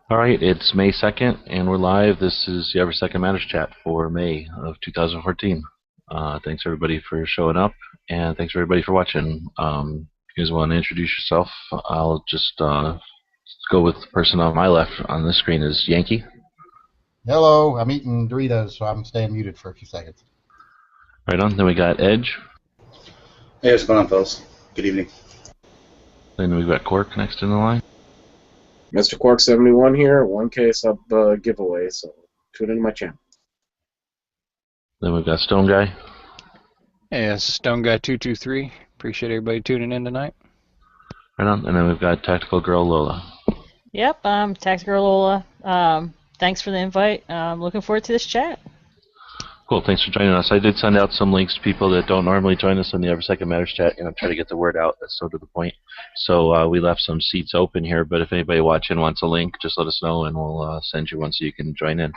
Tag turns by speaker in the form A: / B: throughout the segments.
A: All right, it's May 2nd, and we're live. This is the Every Second Matters chat for May of 2014. Thanks, everybody, for showing up, and thanks, everybody, for watching. If you guys want to introduce yourself, I'll just go with the person on my left on this screen is Yankee.
B: Hello, I'm eating Doritos, so I'm staying muted for a few seconds.
A: Right on. Then we got Edge.
C: Hey, what's going on, fellas? Good evening.
A: Then we've got Quark next in the line.
D: Mr. Quark 71 here, 1K sub giveaway, so tune into my channel.
A: Then we've got Stone Guy.
E: Hey, this is Stone Guy 223. Appreciate everybody tuning in tonight.
A: Right on. And then we've got Tactical Girl Lola.
F: Yep, I'm Tactical Girl Lola. Thanks for the invite. I'm looking forward to this chat.
A: Cool, thanks for joining us. I did send out some links to people that don't normally join us in the Every Second Matters chat, try to get the word out. That's so to the point. So we left some seats open here, but if anybody watching wants a link, just let us know and we'll send you one so you can join in.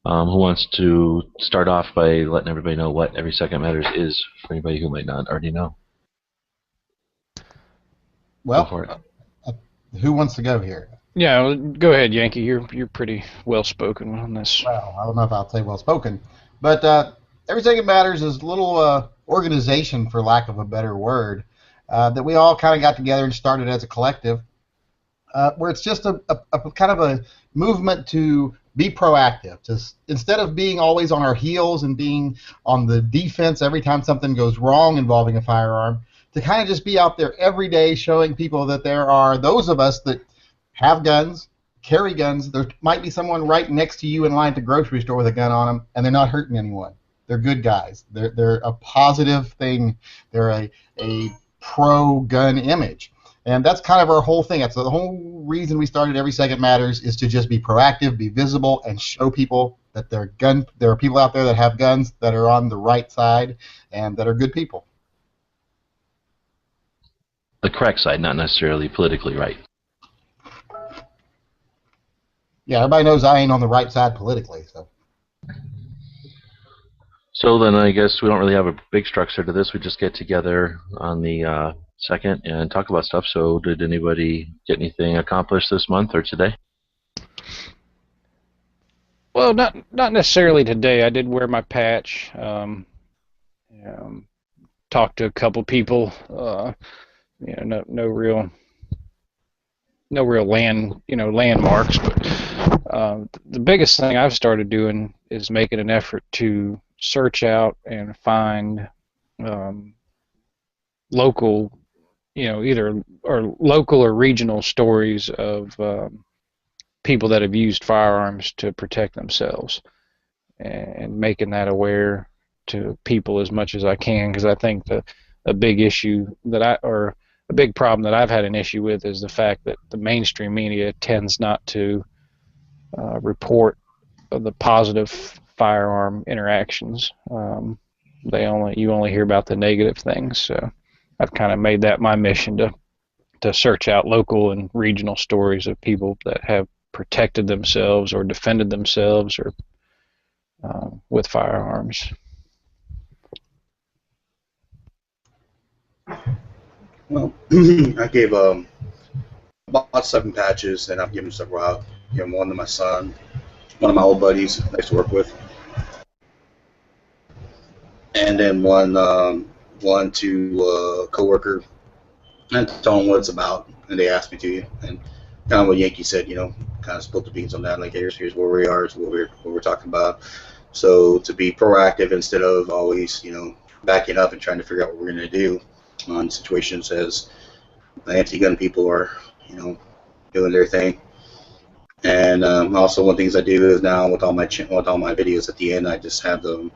A: Who wants to start off by letting everybody know what Every Second Matters is for anybody who might not already know?
B: Well,
A: Go for it.
B: Who wants to go here?
E: Yeah, go ahead, Yankee. You're pretty well spoken on this.
B: Well, I don't know if I'll say well spoken, but Every Second Matters is a little organization, for lack of a better word, that we all kind of got together and started as a collective, where it's just a kind of a movement to be proactive. Just instead of being always on our heels and being on the defense every time something goes wrong involving a firearm, to kind of just be out there every day showing people that there are those of us that have guns, carry guns. There might be someone right next to you in line at the grocery store with a gun on them, and they're not hurting anyone. They're good guys. They're a positive thing. They're a pro-gun image. And that's kind of our whole thing. That's the whole reason we started Every Second Matters, is to just be proactive, be visible, and show people that there are people out there that have guns that are on the right side and that are good people.
A: The correct side, not necessarily politically right.
B: Yeah, everybody knows I ain't on the right side politically.
A: So then I guess we don't really have a big structure to this. We just get together on the second and talk about stuff. So did anybody get anything accomplished this month or today?
E: Well, not necessarily today. I did wear my patch. Talked to a couple people. No real landmarks. But the biggest thing I've started doing is making an effort to search out and find local, either or local or regional stories of people that have used firearms to protect themselves, and making that aware to people as much as I can, because I think a big issue a big problem that I've had an issue with is the fact that the mainstream media tends not to report the positive firearm interactions. You only hear about the negative things. So I've kind of made that my mission to search out local and regional stories of people that have protected themselves or defended themselves or with firearms.
C: Well, I gave about 7 patches, and I've given several out. Given one to my son, one of my old buddies I used to work with, and then one to a coworker, and tell them what it's about. And they asked me to, and kind of what Yankee said, kind of spill the beans on that. Like, here's where we are, here's what we're talking about. So to be proactive instead of always, backing up and trying to figure out what we're going to do on situations as the anti-gun people are, doing their thing. And also, one of the things I do is now with all my videos at the end, I just have the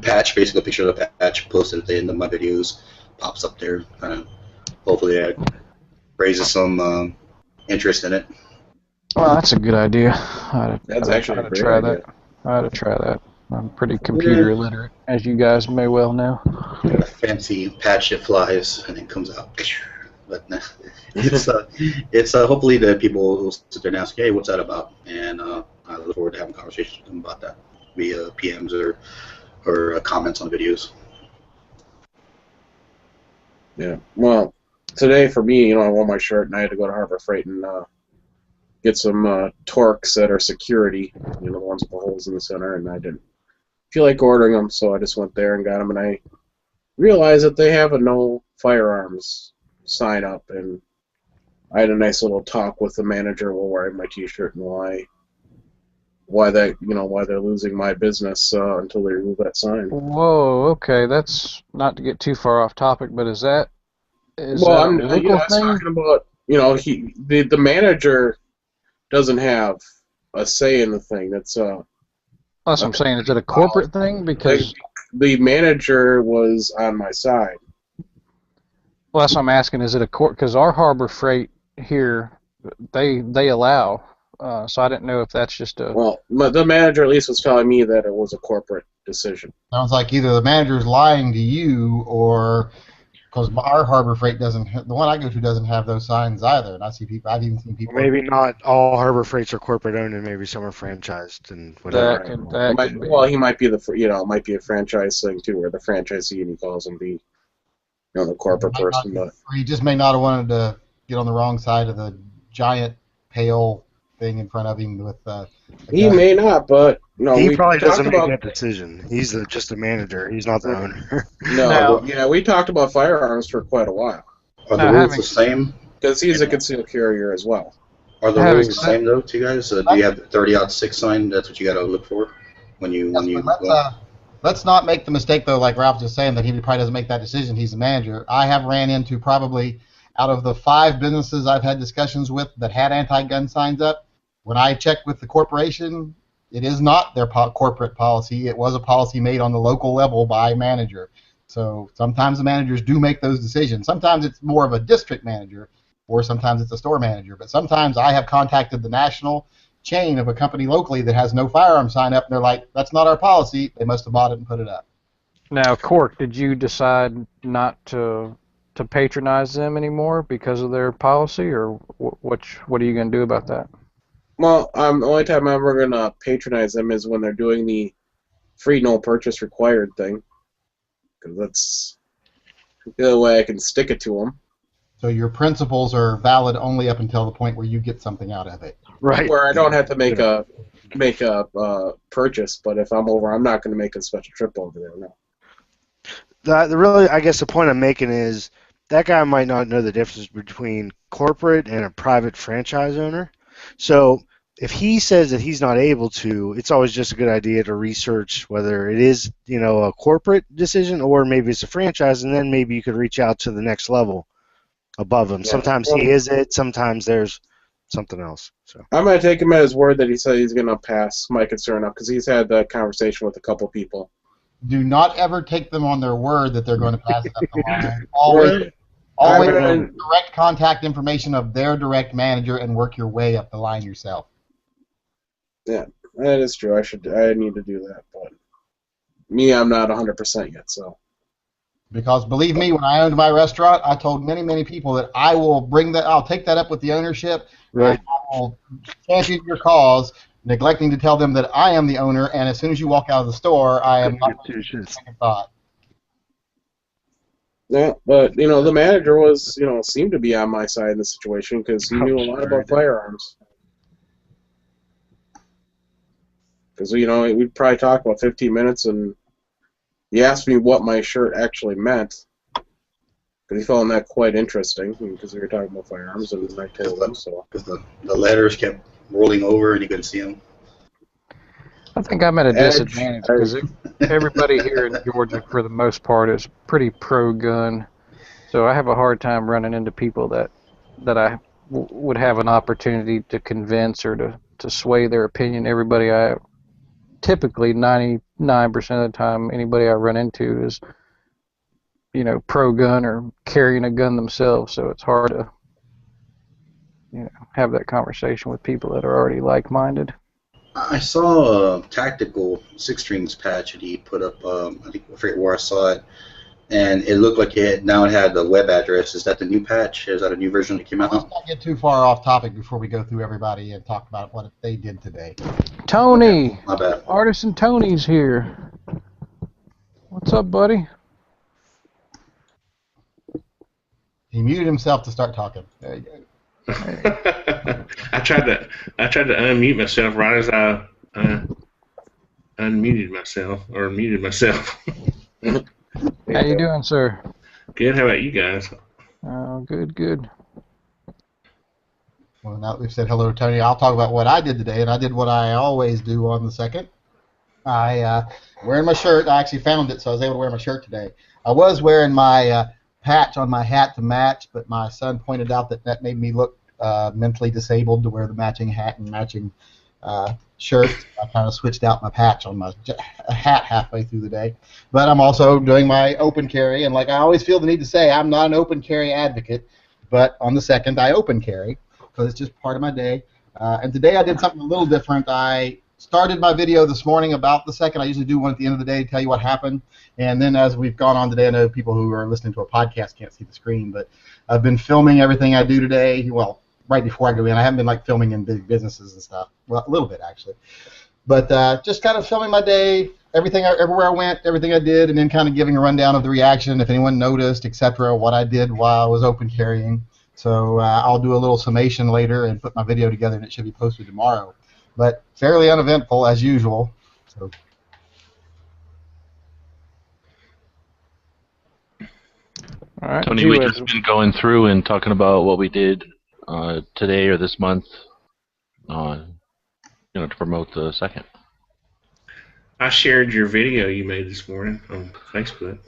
C: patch, basically a picture of the patch posted at the end of my videos, pops up there. Kind of, hopefully that raises some interest in it.
E: Well, that's a good idea.
D: That's actually a great
E: try
D: idea.
E: that. I ought to try that. I'm pretty computer illiterate, as you guys may well know.
C: Got a fancy patch that flies and it comes out. But it's hopefully the people who sit there and ask, hey, what's that about? And I look forward to having conversations with them about that via PMs or comments on the videos.
D: Yeah. Well, today for me, I wore my shirt and I had to go to Harbor Freight and get some Torques that are security, the ones with the holes in the center, and I didn't feel like ordering them, so I just went there and got them, and I realized that they have a no firearms sign up, and I had a nice little talk with the manager while wearing my T-shirt and why they're losing my business until they remove that sign.
E: Whoa, okay, that's not to get too far off topic, but is that a
D: I
E: local
D: was
E: thing?
D: talking about the manager doesn't have a say in the thing. That's
E: That's what I'm saying. Is it a corporate thing? Because
D: the manager was on my side.
E: well, that's what I'm asking. Is it a court? Because our Harbor Freight here, they allow. So I didn't know if that's just a.
D: Well, the manager at least was telling me that it was a corporate decision.
B: Sounds like either the manager's lying to you, or because our Harbor Freight doesn't. The one I go to doesn't have those signs either. And I see people. I've even seen people.
G: Maybe not all Harbor Freights are corporate owned, and maybe some are franchised and whatever.
E: That could be.
D: Well, he might be it might be a franchise thing too, where the franchisee and he calls him the corporate person, but
B: Or he just may not have wanted to get on the wrong side of the giant pale thing in front of him with.
D: He may not, but
G: he probably doesn't make
D: about,
G: that decision. He's just a manager. He's not the owner.
D: we talked about firearms for quite a while.
C: Are the rules the same?
D: Because he's a concealed carrier as well.
C: Are the rules the same though, to you guys? Do you have the 30-06 sign? That's what you got to look for when you
B: Let's not make the mistake though, like Ralph was just saying, that he probably doesn't make that decision. He's the manager. I have ran into probably out of the 5 businesses I've had discussions with that had anti-gun signs up. When I checked with the corporation, it is not their corporate policy. It was a policy made on the local level by a manager. So sometimes the managers do make those decisions. Sometimes it's more of a district manager, or sometimes it's a store manager. But sometimes I have contacted the national chain of a company locally that has no firearm sign up, and they're like, that's not our policy. They must have bought it and put it up.
E: Now, Cork, did you decide not to patronize them anymore because of their policy, or what are you going to do about that?
D: Well, the only time I'm ever going to patronize them is when they're doing the free no purchase required thing, because that's the only way I can stick it to them.
B: So your principles are valid only up until the point where you get something out of it.
G: Right.
D: Where I don't have to make a purchase, but if I'm over, I'm not going to make a special trip over there. No.
G: Really, I guess the point I'm making is that guy might not know the difference between corporate and a private franchise owner. So if he says that he's not able to, it's always just a good idea to research whether it is, a corporate decision or maybe it's a franchise, and then maybe you could reach out to the next level above him. Yeah. Sometimes he is it, sometimes there's something else. So
D: I'm going to take him at his word that he said he's going to pass my concern up, because he's had that conversation with a couple people.
B: Do not ever take them on their word that they're going to pass it up the line. Always direct contact information of their direct manager and work your way up the line yourself.
D: Yeah, that is true. I need to do that, but I'm not 100% yet, so.
B: Because believe me, when I owned my restaurant, I told many, many people that I'll take that up with the ownership.
G: Right.
B: I will champion your cause, neglecting to tell them that I am the owner, and as soon as you walk out of the store, I am not going to take a thought.
D: Yeah, but the manager seemed to be on my side in the situation, because he knew a lot about firearms. Because we'd probably talk about 15 minutes, and he asked me what my shirt actually meant, because he found that quite interesting, because we were talking about firearms, and I told him so.
C: Because the letters kept rolling over, and you couldn't see them.
E: I think I'm at a disadvantage because everybody here in Georgia, for the most part, is pretty pro-gun. So I have a hard time running into people that I would have an opportunity to convince or to sway their opinion. Typically 99% of the time, anybody I run into is, pro-gun or carrying a gun themselves. So it's hard to, have that conversation with people that are already like-minded.
C: I saw a tactical 6-strings patch that he put up. I forget where I saw it, and it looked like it had the web address. Is that the new patch? Is that a new version that came out?
B: Let's not get too far off topic before we go through everybody and talk about what they did today.
E: Tony,
C: okay, my bad.
E: Artisan Tony's here. What's up, buddy?
B: He muted himself to start talking. There you go.
H: I tried to unmute myself right as I unmuted myself or muted myself.
E: How you doing, sir?
H: Good. How about you guys?
E: Good, good.
B: Well, now that we've said hello, Tony, I'll talk about what I did today, and I did what I always do on the 2nd. Wearing my shirt. I actually found it, so I was able to wear my shirt today. I was wearing my patch on my hat to match, but my son pointed out that made me look mentally disabled to wear the matching hat and matching shirt. I kind of switched out my patch on my hat halfway through the day. But I'm also doing my open carry, and like I always feel the need to say, I'm not an open carry advocate, but on the 2nd I open carry because it's just part of my day. And today I did something a little different. I started my video this morning about the 2nd. I usually do one at the end of the day to tell you what happened. And then as we've gone on today, I know people who are listening to a podcast can't see the screen, but I've been filming everything I do today. Well, right before I go in. I haven't been like filming in big businesses and stuff. Well, a little bit actually. But just kind of filming my day, everywhere I went, everything I did, and then kind of giving a rundown of the reaction, if anyone noticed, etc., what I did while I was open carrying. So I'll do a little summation later and put my video together, and it should be posted tomorrow. But fairly uneventful as usual. So.
E: All right,
A: Tony, we've just been going through and talking about what we did today or this month, to promote the 2nd.
H: I shared your video you made this morning on Facebook.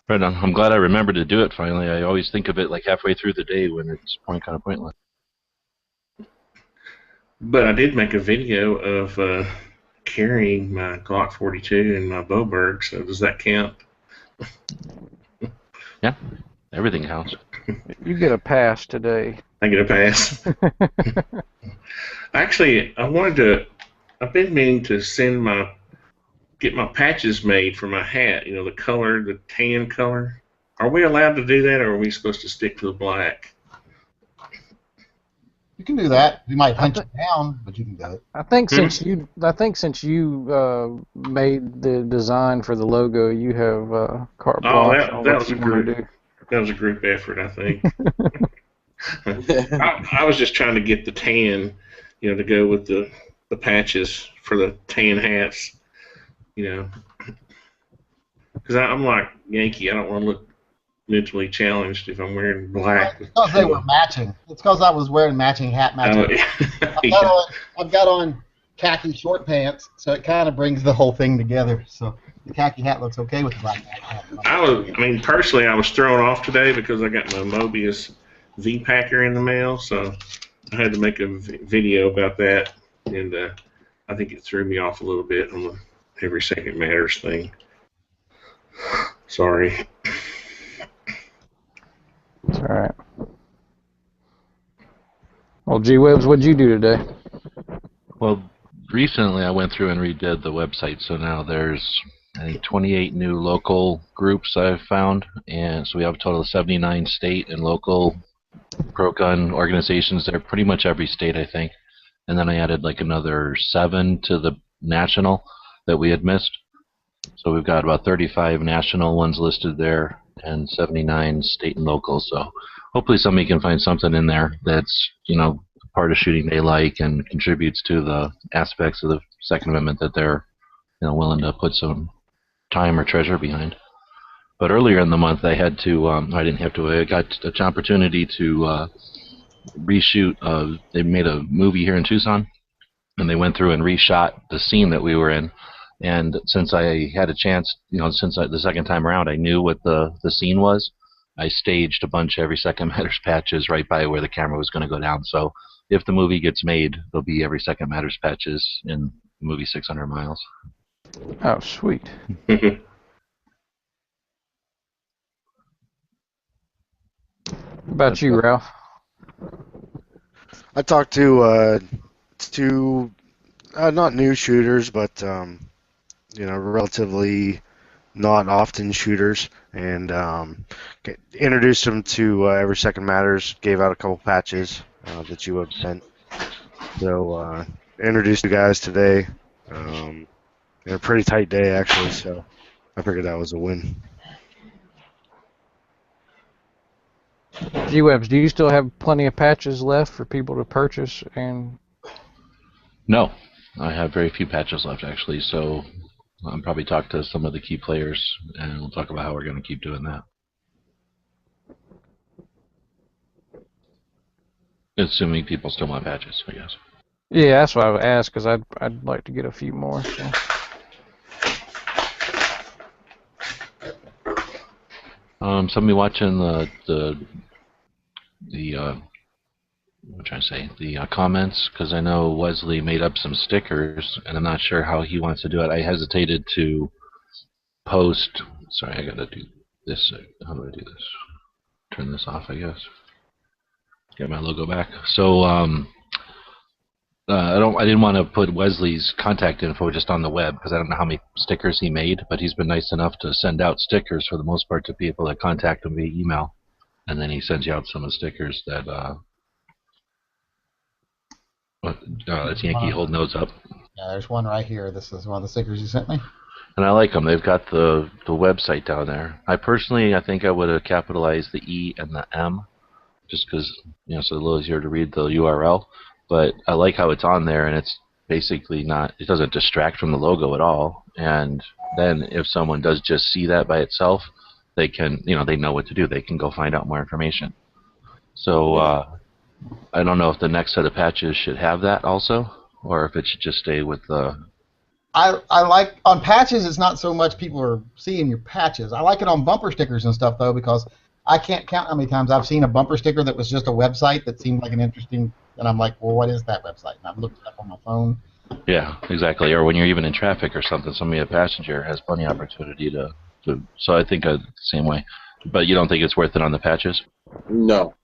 A: Right on. I'm glad I remembered to do it finally. I always think of it like halfway through the day when it's kind of pointless.
H: But I did make a video of carrying my Glock 42 and my Boberg, so does that count?
A: Yeah, everything counts.
E: You get a pass today.
H: I get a pass. Actually, I've been meaning to get my patches made for my hat, the color, the tan color. Are we allowed to do that, or are we supposed to stick to the black?
B: You can do that. You might punch it down, but you can do it.
E: I think since you made the design for the logo, you have carte blanche.
H: That was a group effort, I think. I was just trying to get the tan, to go with the patches for the tan hats, because I'm like Yankee. I don't want to look mentally challenged if I'm wearing black.
B: It's because they were matching. It's because I was wearing matching hat matching. I've got on khaki short pants, so it kind of brings the whole thing together. So the khaki hat looks okay with the black hat.
H: Personally, I was thrown off today because I got my Mobius V-Packer in the mail, so I had to make a video about that, and I think it threw me off a little bit on the Every Second Matters thing. Sorry.
E: It's all right. Well, G-Webs, what'd you do today?
A: Well, recently I went through and redid the website, so now there's, I think, 28 new local groups I've found, and so we have a total of 79 state and local pro-gun organizations there, pretty much every state, I think. And then I added like another 7 to the national that we had missed. So we've got about 35 national ones listed there and 79 state and local. So hopefully somebody can find something in there that's, part of shooting they like and contributes to the aspects of the Second Amendment that they're, willing to put some time or treasure behind. But earlier in the month, I had to, I got an opportunity to reshoot. They made a movie here in Tucson, and they went through and reshot the scene that we were in. And since I had a chance, the second time around, I knew what the scene was. I staged a bunch of Every Second Matters patches right by where the camera was going to go down. So if the movie gets made, there'll be Every Second Matters patches in the movie 600 Miles.
E: Oh, sweet. What about you, Ralph?
G: I talked to not new shooters, but relatively not often shooters, and introduced them to Every Second Matters. Gave out a couple patches that you have sent. So introduced you guys today. A pretty tight day actually, so I figured that was a win.
E: G-Webs, do you still have plenty of patches left for people to purchase and
A: No, I have very few patches left actually, so I'll probably talk to some of the key players, and we'll talk about how we're going to keep doing that. Assuming people still want patches, I guess.
E: Yeah, that's why I asked, because I'd like to get a few more. So.
A: Somebody watching the what I'm trying to say, the comments, because I know Wesley made up some stickers, and I'm not sure how he wants to do it. I hesitated to post. Sorry, I gotta do this. How do I do this? Turn this off, I guess. Get my logo back. So I didn't want to put Wesley's contact info just on the web because I don't know how many stickers he made, but he's been nice enough to send out stickers for the most part to people that contact him via email, and then he sends you out some of the stickers that. That's Yankee holding those up.
B: Yeah, there's one right here. This is one of the stickers you sent me.
A: And I like them. They've got the website down there. I think I would have capitalized the E and the M, just because it's a little easier to read the URL. But I like how it's on there, and it's basically not. It doesn't distract from the logo at all. And then if someone does just see that by itself, they can, they know what to do. They can go find out more information. So. I don't know if the next set of patches should have that also, or if it should just stay with the...
B: I like, on patches, it's not so much people are seeing your patches. I like it on bumper stickers and stuff, though, because I can't count how many times I've seen a bumper sticker that was just a website that seemed like an interesting... And I'm like, well, what is that website? And I've looked it up on my phone.
A: Yeah, exactly. Or when you're even in traffic or something, a passenger has plenty of opportunity to... So I think the same way. But you don't think it's worth it on the patches?
D: No.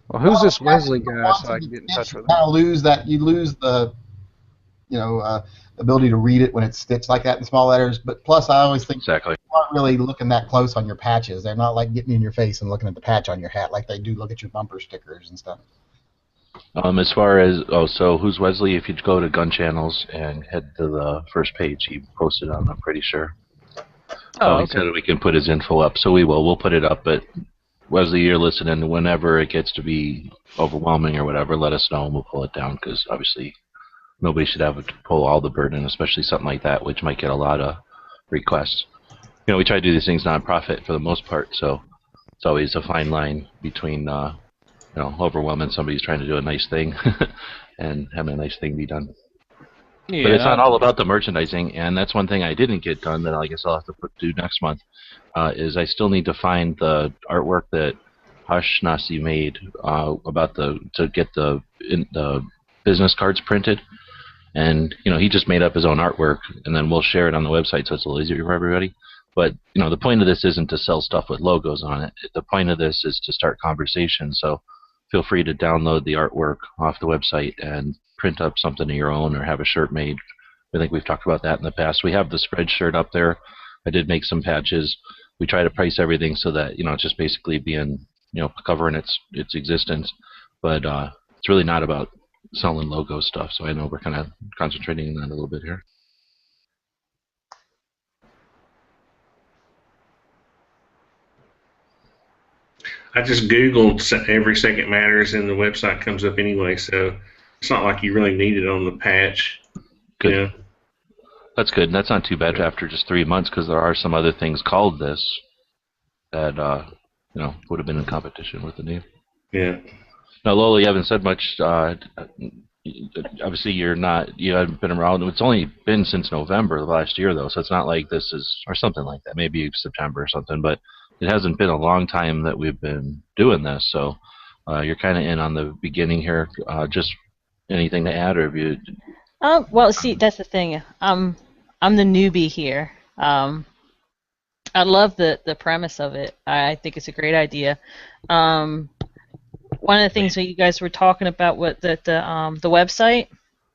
E: Well, who's this Wesley guy so I can get in touch with him?
B: You lose the, ability to read it when it's stitched like that in small letters. But plus, I always think
A: exactly.
B: You aren't really looking that close on your patches. They're not like getting in your face and looking at the patch on your hat like they do look at your bumper stickers and stuff.
A: As far as so who's Wesley? If you go to Gun Channels and head to the first page, he posted on. I'm pretty sure.
E: Oh,
A: he said we can put his info up, so we will. We'll put it up, but. Wesley, you're listening. Whenever it gets to be overwhelming or whatever, let us know and we'll pull it down because obviously nobody should have to pull all the burden, especially something like that, which might get a lot of requests. We try to do these things non-profit for the most part, so it's always a fine line between overwhelming somebody's trying to do a nice thing and having a nice thing be done. Yeah, but it's not all about the merchandising, and that's one thing I didn't get done that I guess I'll have to do next month. Is I still need to find the artwork that Hush Nasi made to get the business cards printed, and he just made up his own artwork, and then we'll share it on the website so it's a little easier for everybody. But the point of this isn't to sell stuff with logos on it. The point of this is to start conversations. So feel free to download the artwork off the website and print up something of your own or have a shirt made. I think we've talked about that in the past. We have the spread shirt up there. I did make some patches. We try to price everything so that it's just basically being covering its existence, but it's really not about selling logo stuff. So I know we're kind of concentrating on that a little bit here.
H: I just Googled Every Second Matters and the website comes up anyway, so it's not like you really need it on the patch.
A: Good.
H: Yeah.
A: That's good. That's not too bad after just 3 months because there are some other things called this that would have been in competition with the name.
H: Yeah.
A: Now, Lola, you haven't said much. Obviously, you haven't been around. It's only been since November of last year, though, so it's not like this is, or something like that, maybe September or something, but it hasn't been a long time that we've been doing this, so you're kind of in on the beginning here. Just anything to add, or have you...
F: Well, see, that's the thing. I'm the newbie here. I love the premise of it. I think it's a great idea. One of the things that you guys were talking about with the website,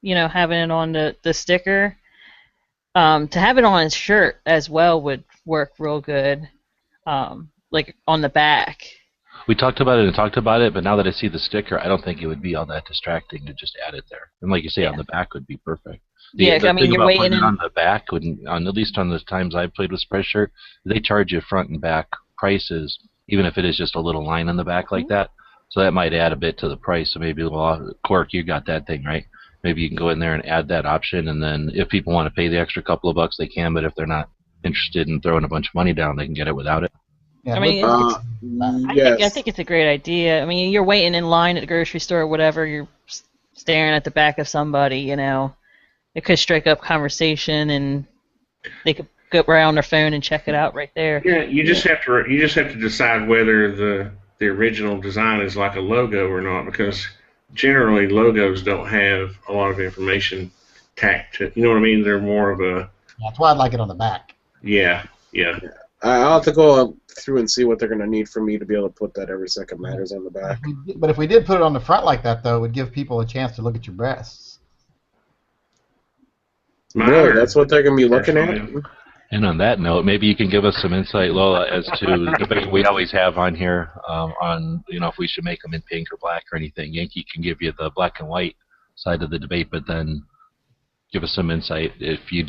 F: having it on the sticker, to have it on a shirt as well would work real good, like on the back.
A: We talked about it, but now that I see the sticker, I don't think it would be all that distracting to just add it there. And like you say, on the back would be perfect.
F: The thing
A: you're
F: waiting
A: on the back, at least on the times I've played with Spreadshirt, they charge you front and back prices, even if it is just a little line on the back like that. So that might add a bit to the price. So maybe, Quark, you got that thing, right? maybe you can go in there and add that option, and then if people want to pay the extra couple of bucks, they can. But if they're not interested in throwing a bunch of money down, they can get it without it.
B: Yeah,
F: I mean,
D: Yes.
F: I think it's a great idea. I mean, you're waiting in line at the grocery store or whatever. You're staring at the back of somebody. You know, it could strike up conversation, and they could go right on their phone and check it out right there.
H: Yeah, you just have to decide whether the original design is like a logo or not, because generally logos don't have a lot of information tacked to. You know what I mean? They're more of a.
B: that's why I'd like it on the back.
H: Yeah.
D: I'll have to go through and see what they're going to need for me to be able to put that Every Second Matters on the back.
B: But if we did put it on the front like that, though, it would give people a chance to look at your breasts.
D: Really, that's what they're going to be looking at?
A: And on that note, maybe you can give us some insight, Lola, as to the debate we always have on here on, if we should make them in pink or black or anything. Yankee can give you the black and white side of the debate, but then give us some insight if you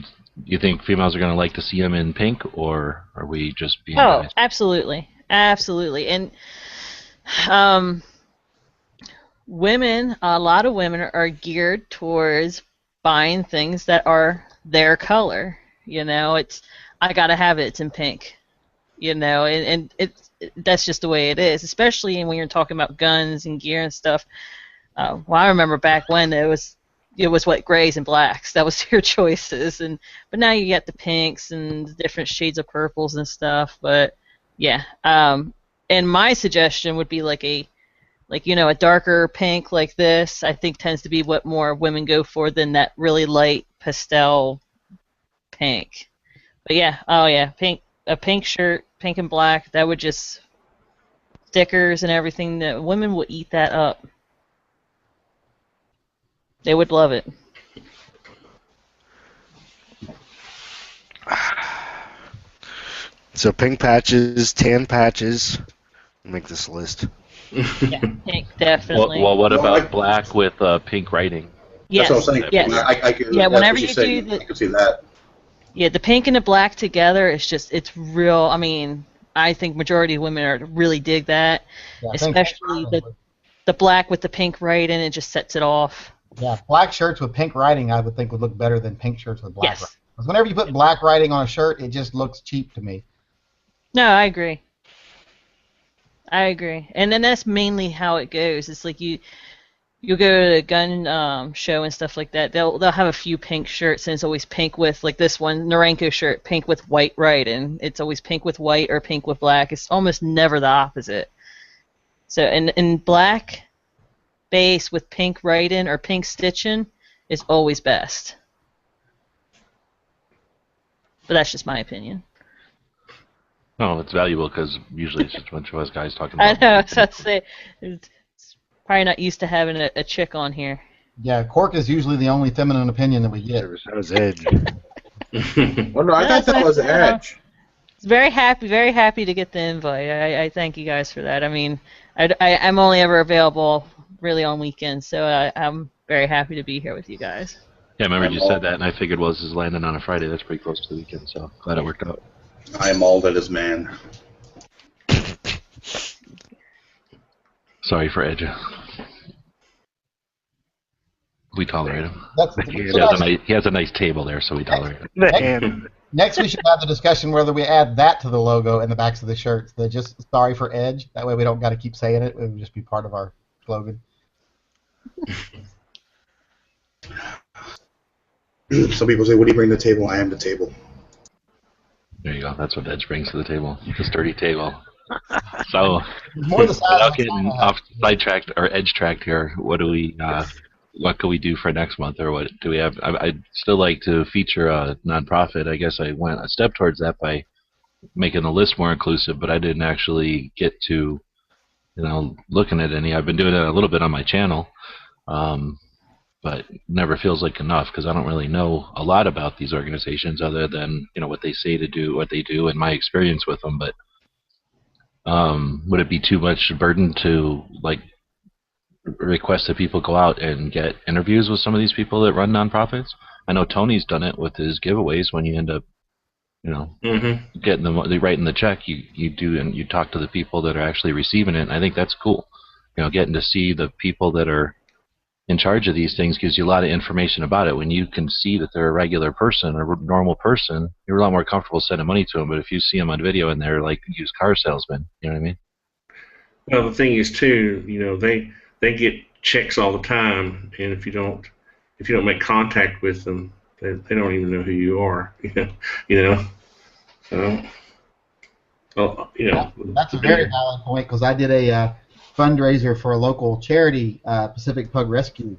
A: think females are going to like to see them in pink, or are we just being
F: Oh,
A: nice?
F: absolutely. And women, a lot of women are geared towards buying things that are their color. I gotta have it. It's in pink. And that's just the way it is. Especially when you're talking about guns and gear and stuff. Well, I remember back when it was what, grays and blacks. That was your choices. But now you get the pinks and the different shades of purples and stuff. But yeah. And my suggestion would be a darker pink like this. I think tends to be what more women go for than that really light pastel pink. But yeah, pink, a pink shirt, pink and black. That would just stickers and everything. That women will eat that up. They would love it.
G: So pink patches, tan patches. Make this list.
F: Yeah, pink, definitely.
A: Well, what about black with pink writing?
F: Yes.
C: That's what I'm saying.
F: Yes.
C: I can,
F: Yeah,
C: that's
F: whenever
C: what
F: you
C: you're saying.
F: do the-
C: I can see that.
F: Yeah, the pink and the black together, it's real. I mean, I think majority of women really dig that,
B: Yeah, I think
F: especially the black with the pink writing. It just sets it off.
B: Yeah, black shirts with pink writing I would think would look better than pink shirts with black
F: Yes.
B: writing. Because whenever you put black writing on a shirt, it just looks cheap to me.
F: No, I agree. And then that's mainly how it goes. It's like you'll go to a gun show and stuff like that. They'll have a few pink shirts, and it's always pink with, like this one Norenko shirt, pink with white writing. It's always pink with white or pink with black. It's almost never the opposite. So in black base with pink writing or pink stitching is always best. But that's just my opinion.
A: Oh, it's valuable because usually it's just a bunch of us guys talking
F: I
A: about
F: know. So I'd say it's probably not used to having a chick on here.
B: Yeah, Cork is usually the only feminine opinion that we get.
G: That was Edge.
D: Oh no, I thought that was Edge.
F: Very happy to get the invite. I thank you guys for that. I mean, I'm only ever available really on weekends, so I'm very happy to be here with you guys.
A: Yeah, I remember you said that, and I figured, well, this is landing on a Friday. That's pretty close to the weekend, so glad it worked out.
C: I am all that is man.
A: Sorry for Edge. We tolerate him. He has a nice table there, so we tolerate him.
G: Man.
B: Next, we should have the discussion whether we add that to the logo and the backs of the shirts. They're just sorry for Edge. That way we don't got to keep saying it. It would just be part of our slogan.
C: Some people say, what do you bring to the table? I am the table.
A: There you go. That's what Edge brings to the table. The sturdy table. So,
B: More the size
A: without
B: of the
A: getting
B: sign.
A: off sidetracked or edge tracked here, what can we do for next month, or what do we have? I'd still like to feature a nonprofit. I guess I went a step towards that by making the list more inclusive, but I didn't actually get to, looking at any. I've been doing it a little bit on my channel, but never feels like enough because I don't really know a lot about these organizations other than what they say to do, what they do, and my experience with them. But would it be too much burden to request that people go out and get interviews with some of these people that run nonprofits? I know Tony's done it with his giveaways. When you end up, getting them, writing the check, you do, and you talk to the people that are actually receiving it. And I think that's cool. Getting to see the people that are in charge of these things gives you a lot of information about it. When you can see that they're a regular person or a normal person, you're a lot more comfortable sending money to them. But if you see them on video and they're like used car salesmen, you know what I mean?
H: Well, the thing is too, they get checks all the time, and if you don't make contact with them, they don't even know who you are. So, well,
B: That's a very valid point, because I did a fundraiser for a local charity, Pacific Pug Rescue,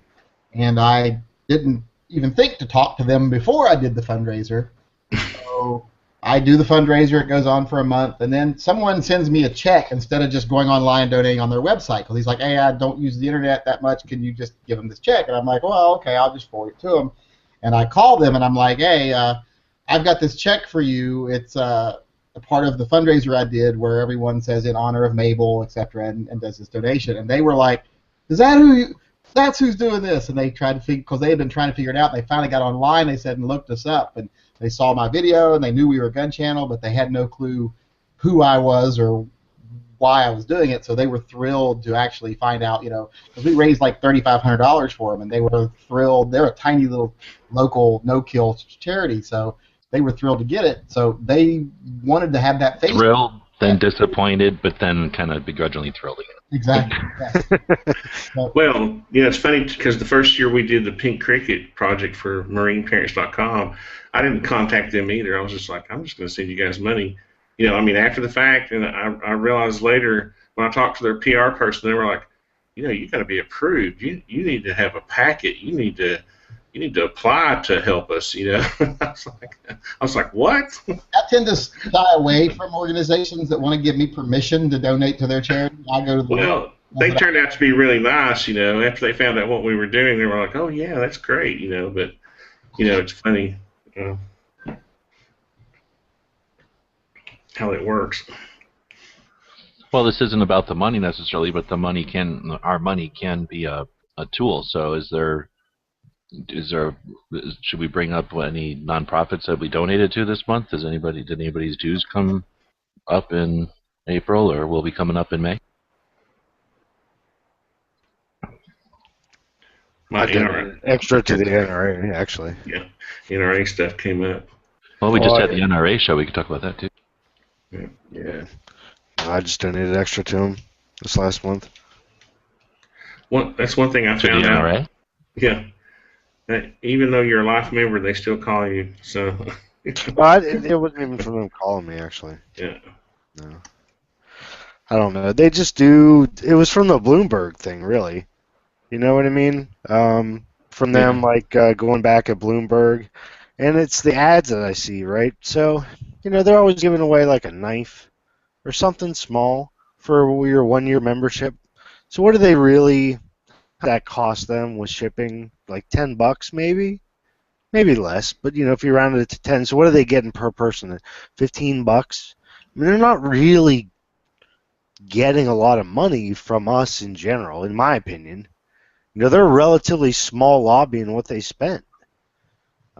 B: and I didn't even think to talk to them before I did the fundraiser. So I do the fundraiser, it goes on for a month, and then someone sends me a check instead of just going online and donating on their website, because he's like, hey, I don't use the internet that much, can you just give them this check? And I'm like, well, okay, I'll just forward it to them. And I call them, and I'm like, hey, I've got this check for you. It's a part of the fundraiser I did where everyone says in honor of Mabel, etc., and does this donation. And they were like, that's who's doing this? And they tried to figure, because they had been trying to figure it out, and they finally got online, they said, and looked us up, and they saw my video, and they knew we were a gun channel, but they had no clue who I was or why I was doing it, so they were thrilled to actually find out, because we raised like $3,500 for them, and they were thrilled. They're a tiny little local no-kill charity, so they were thrilled to get it. So they wanted to have that face.
A: Thrilled, then disappointed, but then kind of begrudgingly thrilled again.
B: Exactly. So,
H: well, it's funny because the first year we did the Pink Cricket project for MarineParents.com, I didn't contact them either. I was just like, I'm just going to send you guys money. After the fact, and I realized later when I talked to their PR person, they were like, you got to be approved. You need to have a packet. You need to apply to help us. I was like, what?
B: I tend to shy away from organizations that want to give me permission to donate to their charity. I go to the
H: well, they turned out to be really nice. After they found out what we were doing, they were like, oh yeah, that's great. But it's funny. How it works.
A: Well, this isn't about the money necessarily, but our money can be a tool. So should we bring up any nonprofits that we donated to this month? Did anybody's dues come up in April, or will be coming up in May?
G: I did extra to the NRA, actually.
H: Yeah, NRA stuff came up.
A: Well, we just had the NRA show. We could talk about that too.
G: Yeah. I just donated extra to them this last month.
H: That's one thing I found out.
A: NRA?
H: Yeah. Even though you're a life member, they still call you. So.
G: It wasn't even from them calling me, actually.
H: Yeah.
G: No. I don't know. They just do. It was from the Bloomberg thing, really. You know what I mean? From them, going back at Bloomberg, and it's the ads that I see, right? So, they're always giving away like a knife or something small for your 1-year membership. So what do they really that cost them with shipping? Like $10 maybe? Maybe less, but if you round it to 10, so what are they getting per person? $15? I mean, they're not really getting a lot of money from us in general, in my opinion. They're a relatively small lobby in what they spent.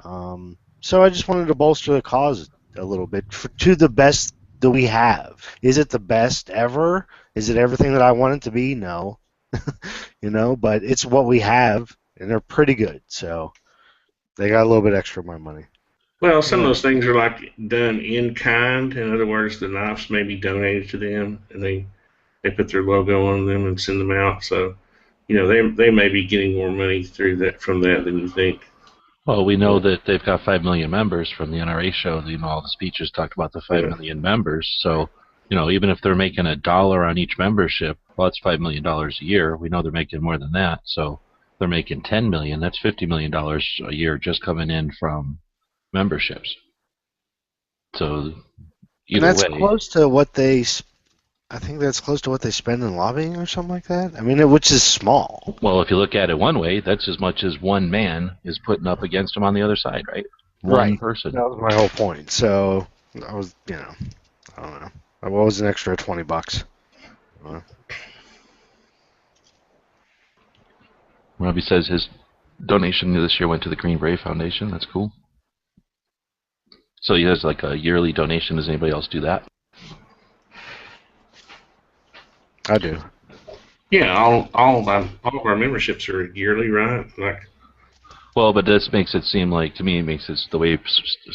G: So I just wanted to bolster the cause a little bit to the best that we have. Is it the best ever? Is it everything that I want it to be? No. But it's what we have, and they're pretty good. So they got a little bit extra of my money.
H: Well, some of those things are like done in kind. In other words, the knives may be donated to them, and they put their logo on them and send them out. So, they may be getting more money from that than you think.
A: Well, we know that they've got 5 million members from the NRA show. All the speeches talked about the 5 million members. So, even if they're making $1 on each membership, well, that's $5 million a year. We know they're making more than that. So, they're making $10 million. That's $50 million a year just coming in from memberships. So, either
G: and that's
A: way,
G: close to what they. I think that's close to what they spend in lobbying or something like that. I mean, which is small.
A: Well, if you look at it one way, that's as much as one man is putting up against him on the other side, right? One person.
G: That was my whole point. So I was, I don't know. What was an extra $20?
A: Robbie says his donation this year went to the Green Brave Foundation. That's cool. So he has like a yearly donation. Does anybody else do that?
G: I do.
H: Yeah, all of our memberships are yearly, right? Like,
A: Well, but this makes it seem like, to me, it makes it, the way you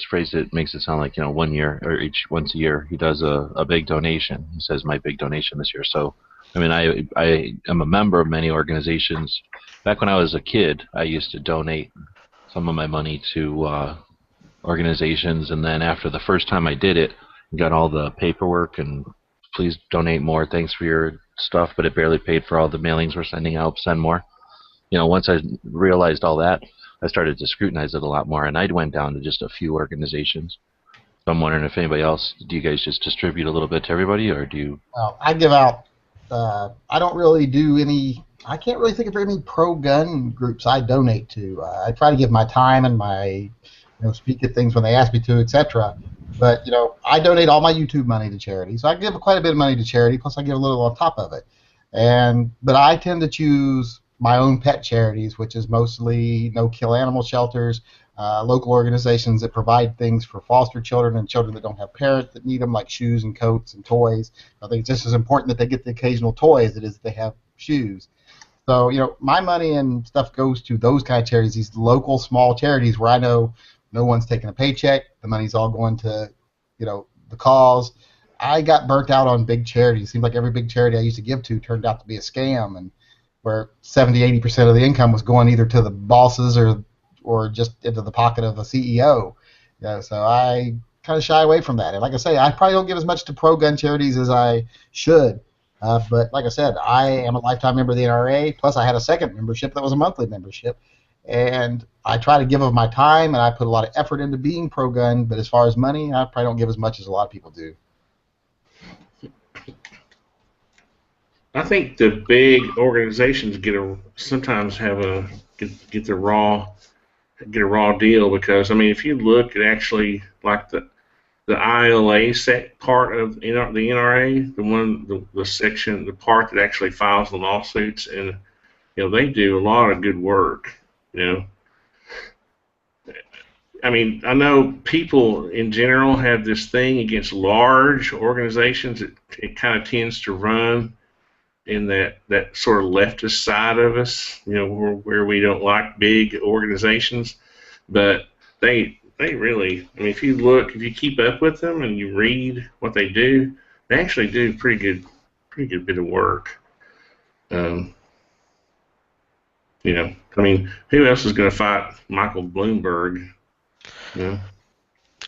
A: phrased it makes it sound like, 1 year or once a year he does a big donation. He says my big donation this year. So, I mean, I am a member of many organizations. Back when I was a kid, I used to donate some of my money to organizations, and then after the first time I did it, got all the paperwork and please donate more, thanks for your stuff, but it barely paid for all the mailings we're sending out, send more. Once I realized all that, I started to scrutinize it a lot more, and I went down to just a few organizations. So I'm wondering if anybody else, do you guys just distribute a little bit to everybody, or do you?
B: Well, I give out. I don't really do any. I can't really think of any pro-gun groups I donate to. I try to give my time and my, speak at things when they ask me to, etc. But I donate all my YouTube money to charity, so I give quite a bit of money to charity. Plus, I give a little on top of it. But I tend to choose my own pet charities, which is mostly no-kill animal shelters, local organizations that provide things for foster children and children that don't have parents that need them, like shoes and coats and toys. I think it's just as important that they get the occasional toy as it is that they have shoes. So, my money and stuff goes to those kind of charities, these local small charities where I know no one's taking a paycheck. The money's all going to, the cause. I got burnt out on big charities. It seemed like every big charity I used to give to turned out to be a scam, and where 70-80% of the income was going either to the bosses or just into the pocket of a CEO. So I kind of shy away from that. And like I say, I probably don't give as much to pro-gun charities as I should. But like I said, I am a lifetime member of the NRA, plus I had a second membership that was a monthly membership. And I try to give of my time, and I put a lot of effort into being pro-gun, but as far as money, I probably don't give as much as a lot of people do.
H: I think the big organizations sometimes have get a raw deal, because I mean, if you look at actually like the ILA part of the NRA, the part that actually files the lawsuits, and they do a lot of good work. I mean, I know people in general have this thing against large organizations. It kind of tends to run in that sort of leftist side of us, where we don't like big organizations. But they really, I mean, if you keep up with them and you read what they do, they actually do pretty good bit of work. I mean, who else is going to fight Michael Bloomberg?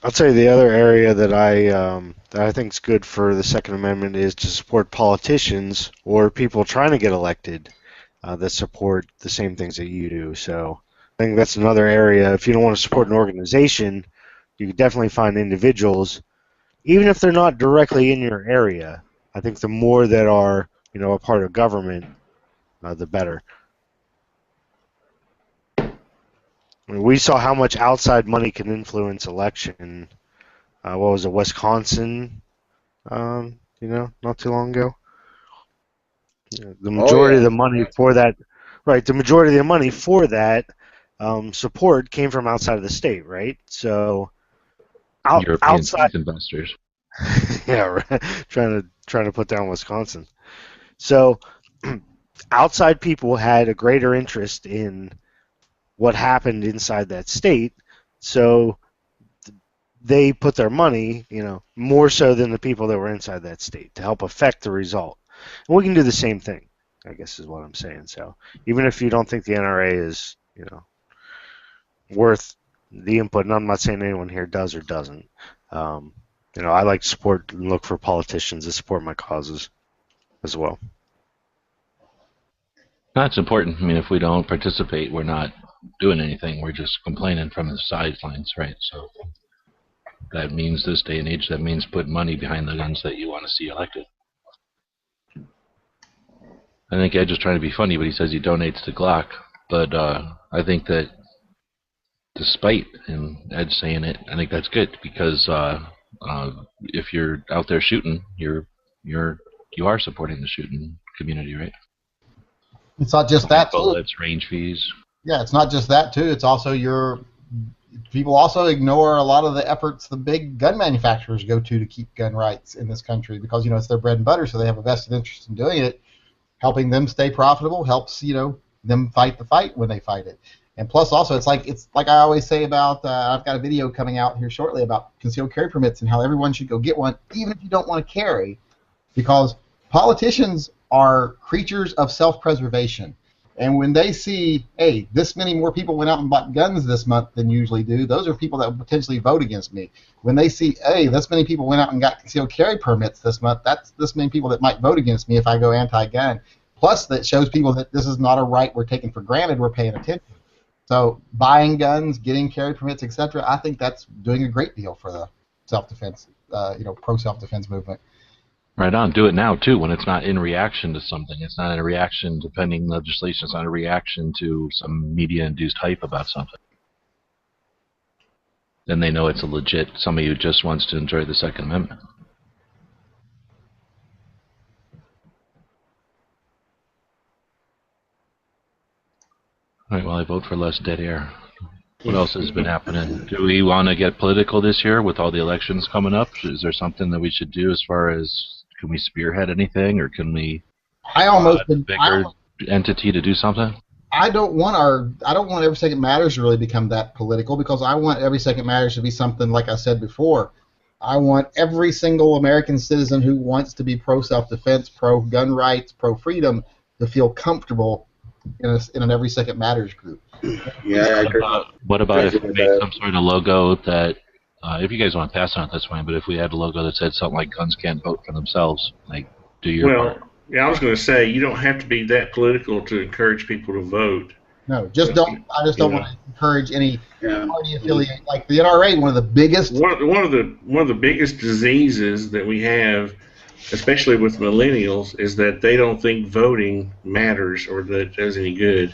G: I'll tell you the other area that I think is good for the Second Amendment is to support politicians or people trying to get elected that support the same things that you do. So I think that's another area. If you don't want to support an organization, you can definitely find individuals, even if they're not directly in your area. I think the more that are a part of government, the better. We saw how much outside money can influence election. What was it, Wisconsin? Not too long ago. The majority of the money for that, right? The majority of the money for that support came from outside of the state, right? So
A: European
G: outside
A: investors.
G: Yeah, right. trying to put down Wisconsin. So outside people had a greater interest in what happened inside that state, so they put their money, more so than the people that were inside that state to help affect the result. And we can do the same thing, I guess is what I'm saying. So even if you don't think the NRA is, worth the input, and I'm not saying anyone here does or doesn't, I like to support and look for politicians that support my causes as well.
A: That's important. I mean, if we don't participate, we're not doing anything. We're just complaining from the sidelines, right? So that means this day and age, that means put money behind the guns that you want to see elected. I think Edge is trying to be funny, but he says he donates to Glock. But I think that despite him, Edge saying it, I think that's good, because if you're out there shooting, you are supporting the shooting community, right?
B: It's not just that.
A: Bullets, range fees.
B: Yeah, it's not just that too. It's also people also ignore a lot of the efforts the big gun manufacturers go to keep gun rights in this country, because it's their bread and butter, so they have a vested interest in doing it. helping them stay profitable helps, them fight the fight when they fight it. And plus, also, it's like I always say about I've got a video coming out here shortly about concealed carry permits and how everyone should go get one, even if you don't want to carry, because politicians are creatures of self-preservation. And when they see, hey, this many more people went out and bought guns this month than usually do, those are people that will potentially vote against me. When they see, hey, this many people went out and got concealed carry permits this month, that's this many people that might vote against me if I go anti-gun. Plus, that shows people that this is not a right we're taking for granted, we're paying attention. So buying guns, getting carry permits, etc., I think that's doing a great deal for the self-defense, pro-self-defense movement.
A: Right on. Do it now, too, when it's not in reaction to something. It's not a reaction to pending legislation. It's not a reaction to some media-induced hype about something. Then they know it's a legit somebody who just wants to enjoy the Second Amendment. All right, well, I vote for less dead air. What else has been happening? Do we want to get political this year with all the elections coming up? Is there something that we should do as far as, can we spearhead anything, or can we bigger entity to do something?
B: I don't want Every Second Matters to really become that political, because I want Every Second Matters to be something, like I said before, I want every single American citizen who wants to be pro-self-defense, pro-gun rights, pro-freedom to feel comfortable in an Every Second Matters group.
C: Yeah, I agree.
A: What about if we made some sort of logo that, if you guys want to pass on it, that's fine, but if we had a logo that said something like guns can't vote for themselves, like, do your part.
H: Yeah, I was going to say, you don't have to be that political to encourage people to vote.
B: No, I just don't want to encourage any party affiliate. Like the NRA, one of the biggest
H: biggest diseases that we have, especially with millennials, is that they don't think voting matters or that it does any good,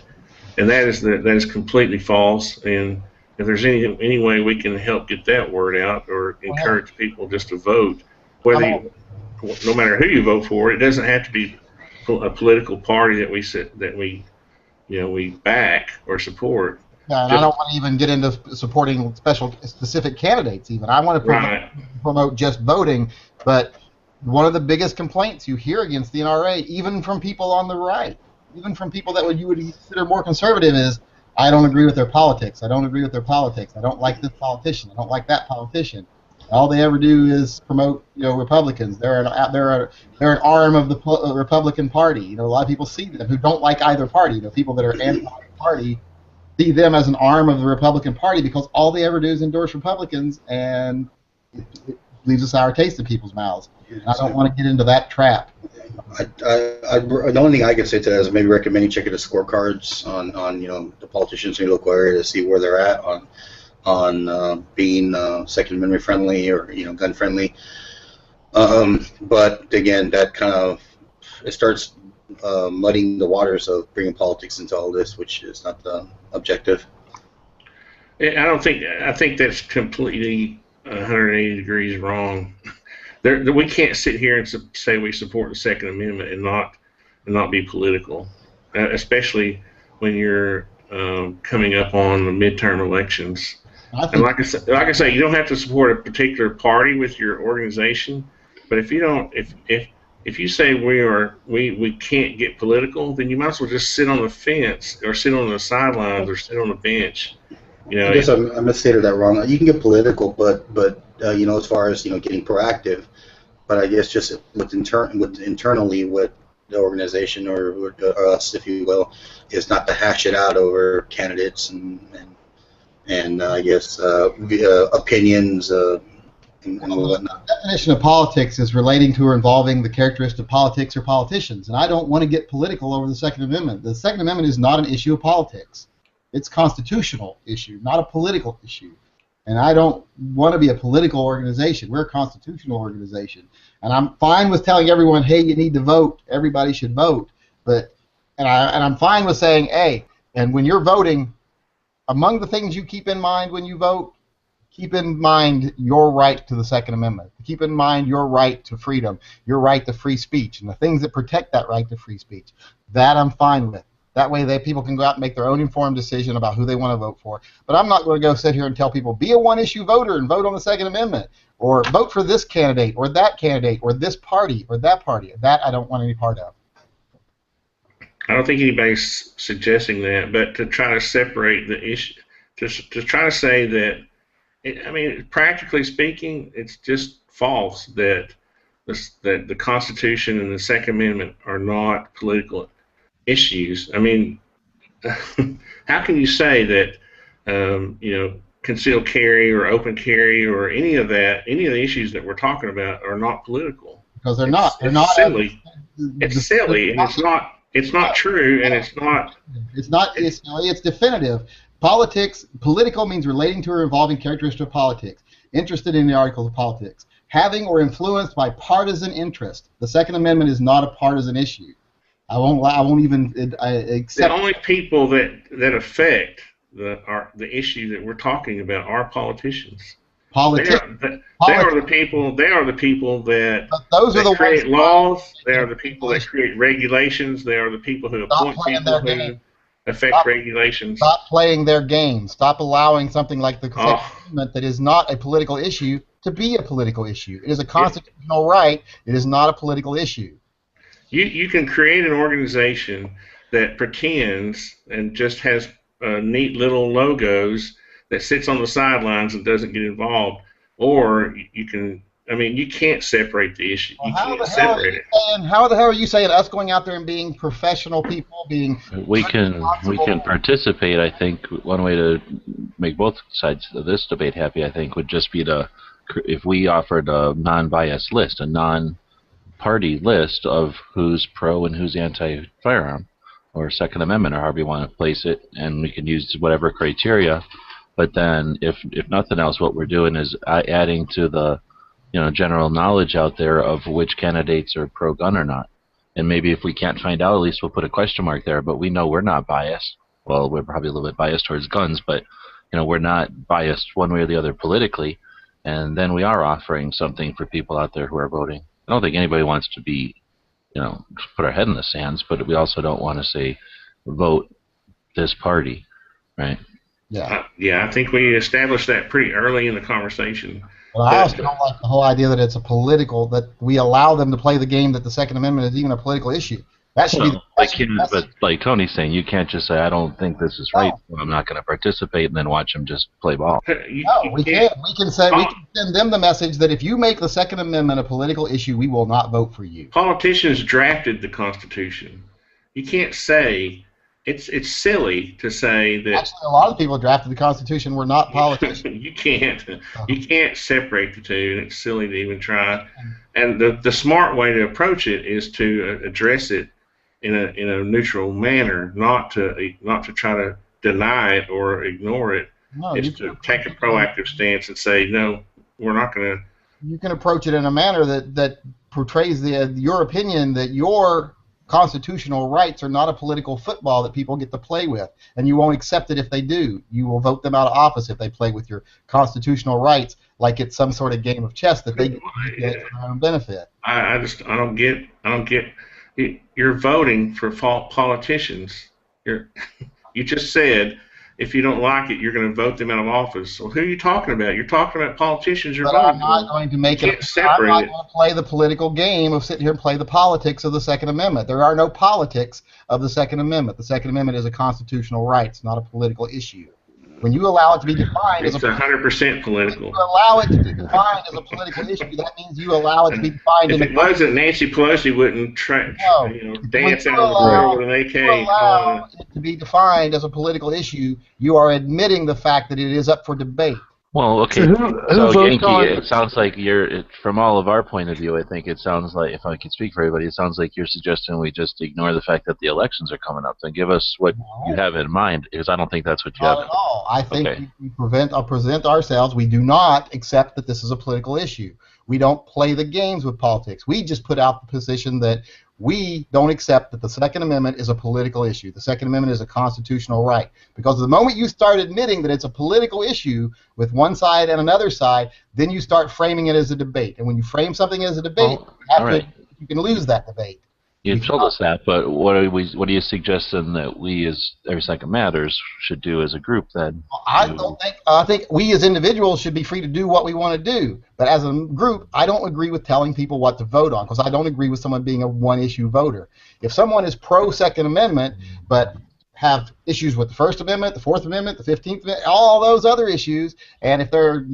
H: and that is completely false. And if there's any way we can help get that word out or encourage people just to vote, no matter who you vote for, it doesn't have to be a political party that we back or support.
B: Yeah, and I don't want to even get into supporting specific candidates. Even I want to promote just voting, but one of the biggest complaints you hear against the NRA, even from people on the right, even from people that you would consider more conservative, is, I don't agree with their politics. I don't agree with their politics. I don't like this politician. I don't like that politician. All they ever do is promote, Republicans. They're an arm of the Republican Party. A lot of people see them who don't like either party. People that are anti-party see them as an arm of the Republican Party because all they ever do is endorse Republicans, and it leaves a sour taste in people's mouths. And I don't want to get into that trap.
C: The only thing I can say to that is maybe recommend you check the scorecards on the politicians in your local area to see where they're at on being Second Amendment friendly or gun friendly. But again, that kind of it starts muddying the waters of bringing politics into all this, which is not the objective.
H: I think that's completely 180 degrees wrong. We can't sit here and say we support the Second Amendment and not be political, especially when you're coming up on the midterm elections. And like I say, you don't have to support a particular party with your organization, but if you say we can't get political, then you might as well just sit on the fence or sit on the sidelines or sit on the bench.
C: I guess I misstated that wrong. You can get political, but as far as getting proactive, but I guess just internally with the organization or us, if you will, is not to hash it out over candidates and I guess opinions and whatnot.
B: The definition of politics is relating to or involving the characteristic of politics or politicians, and I don't want to get political over the Second Amendment. The Second Amendment is not an issue of politics. It's a constitutional issue, not a political issue. And I don't want to be a political organization. We're a constitutional organization. And I'm fine with telling everyone, hey, you need to vote. Everybody should vote. And I'm fine with saying, hey, and when you're voting, among the things you keep in mind when you vote, keep in mind your right to the Second Amendment. Keep in mind your right to freedom, your right to free speech, and the things that protect that right to free speech. That I'm fine with. That way people can go out and make their own informed decision about who they want to vote for. But I'm not going to go sit here and tell people, be a one-issue voter and vote on the Second Amendment, or vote for this candidate, or that candidate, or this party, or that party. That I don't want any part of.
H: I don't think anybody's suggesting that, but to try to separate the issue, to try to say that, I mean, practically speaking, it's just false that the Constitution and the Second Amendment are not political issues. I mean, how can you say that, concealed carry or open carry or any of the issues that we're talking about are not political?
B: Because they're not. They're not
H: silly. It's silly, and it's not. It's not true, and it's not.
B: It's not. It's definitive. Political means relating to or involving characteristics of politics. Interested in the articles of politics. Having or influenced by partisan interest. The Second Amendment is not a partisan issue. I won't even accept.
H: The only people that affect the issue that we're talking about are politicians. They are the people that create laws. They are the people that create regulations. They are the people who appoint people who affect regulations.
B: Stop playing their game. Stop allowing something like the Second Amendment that is not a political issue to be a political issue. It is a constitutional right. It is not a political issue.
H: You can create an organization that pretends and just has neat little logos that sits on the sidelines and doesn't get involved, or you can. I mean, you can't separate the issue. You can't separate it.
B: How the hell are you saying us going out there and being professional people, being
A: we can participate? I think one way to make both sides of this debate happy, I think, would just be if we offered a non-biased list, a non-party list of who's pro and who's anti-firearm, or Second Amendment, or however you want to place it, and we can use whatever criteria. But then, if nothing else, what we're doing is adding to the general knowledge out there of which candidates are pro-gun or not. And maybe if we can't find out, at least we'll put a question mark there. But we know we're not biased. Well, we're probably a little bit biased towards guns, but we're not biased one way or the other politically. And then we are offering something for people out there who are voting. I don't think anybody wants to be, put our head in the sands, but we also don't want to say vote this party, right?
B: Yeah.
H: I think we established that pretty early in the conversation.
B: Well, I also don't like the whole idea that it's that we allow them to play the game that the Second Amendment is even a political issue. That should be the
A: but like Tony's saying, you can't just say, I don't think this is right, so I'm not going to participate, and then watch them just play ball.
B: We can't. We can send them the message that if you make the Second Amendment a political issue, we will not vote for you.
H: Politicians drafted the Constitution. You can't say it's silly to say that.
B: Actually, a lot of people who drafted the Constitution were not politicians.
H: You can't separate the two, and it's silly to even try. And the smart way to approach it is to address it in a neutral manner, not to try to deny it or ignore it.
B: No,
H: it's to take a proactive stance and say, no, we're not going to.
B: You can approach it in a manner that portrays your opinion that your constitutional rights are not a political football that people get to play with, and you won't accept it if they do. You will vote them out of office if they play with your constitutional rights like it's some sort of game of chess that they get for their own benefit.
H: I don't get. You're voting for politicians. You just said if you don't like it, you're going to vote them out of office. Well, who are you talking about? You're talking about politicians.
B: But I'm not going to make it. I'm not going to play the political game of sitting here and play the politics of the Second Amendment. There are no politics of the Second Amendment. The Second Amendment is a constitutional right. It's not a political issue. When you allow it to be defined
H: as 100% political.
B: When you allow it to be defined as a political issue, that means you allow it to be defined.
H: If it wasn't, Nancy Pelosi wouldn't dance out on the floor with an AK.
B: If you allow it to be defined as a political issue, you are admitting the fact that it is up for debate.
A: Well, okay. So Yankee, it sounds like from all of our point of view, I think it sounds like, if I can speak for everybody, it sounds like you're suggesting we just ignore the fact that the elections are coming up and give us what you have in mind, because I don't think that's what you have.
B: Not at all. I think we present ourselves. We do not accept that this is a political issue. We don't play the games with politics. We just put out the position that we don't accept that the Second Amendment is a political issue. The Second Amendment is a constitutional right. Because the moment you start admitting that it's a political issue with one side and another side, then you start framing it as a debate. And when you frame something as a debate, you can lose that debate.
A: You've told us that, but what are you suggesting that we, as Every Second Matters, should do as a group then?
B: I think we as individuals should be free to do what we want to do. But as a group, I don't agree with telling people what to vote on, because I don't agree with someone being a one-issue voter. If someone is pro-Second Amendment but have issues with the First Amendment, the Fourth Amendment, the 15th Amendment, all those other issues, and if they're,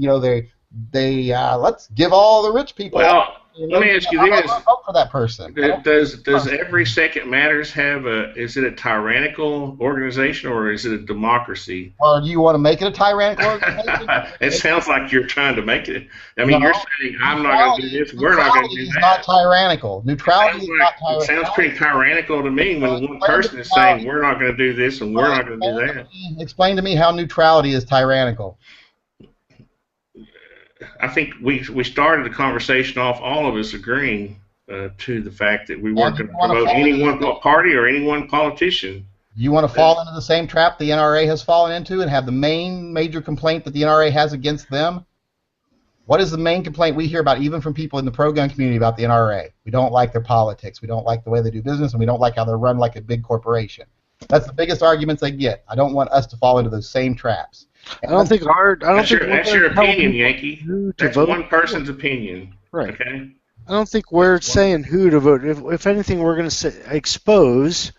B: let's give all the rich people.
H: Well, let me ask you this:
B: vote for that person.
H: Does Every Second Matters have is it a tyrannical organization or is it a democracy?
B: Well, do you want to make it a tyrannical organization?
H: It sounds like you're trying to make it. I mean, you're saying I'm not going to do this. We're not going to do that.
B: Neutrality is not tyrannical. Neutrality is not tyrannical.
H: It sounds pretty tyrannical to me when one person is saying we're not going to do this and we're not going to do that.
B: Explain to me how neutrality is tyrannical.
H: I think we started the conversation off, all of us agreeing to the fact that we weren't going to promote any one party or any one politician.
B: You want to fall into the same trap the NRA has fallen into and have the major complaint that the NRA has against them? What is the main complaint we hear about, even from people in the pro-gun community, about the NRA? We don't like their politics, we don't like the way they do business, and we don't like how they're run like a big corporation. That's the biggest arguments they get. I don't want us to fall into those same traps.
H: That's your opinion, Yankee. That's one person's opinion.
G: Right.
H: Okay.
G: I don't think we're saying who to vote. If anything, we're going to expose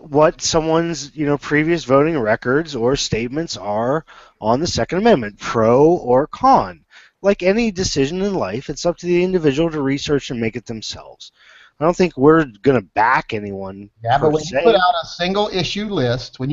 G: what someone's previous voting records or statements are on the Second Amendment, pro or con. Like any decision in life, it's up to the individual to research and make it themselves. I don't think we're going to back anyone.
B: Yeah, but when you put out a single issue list, we're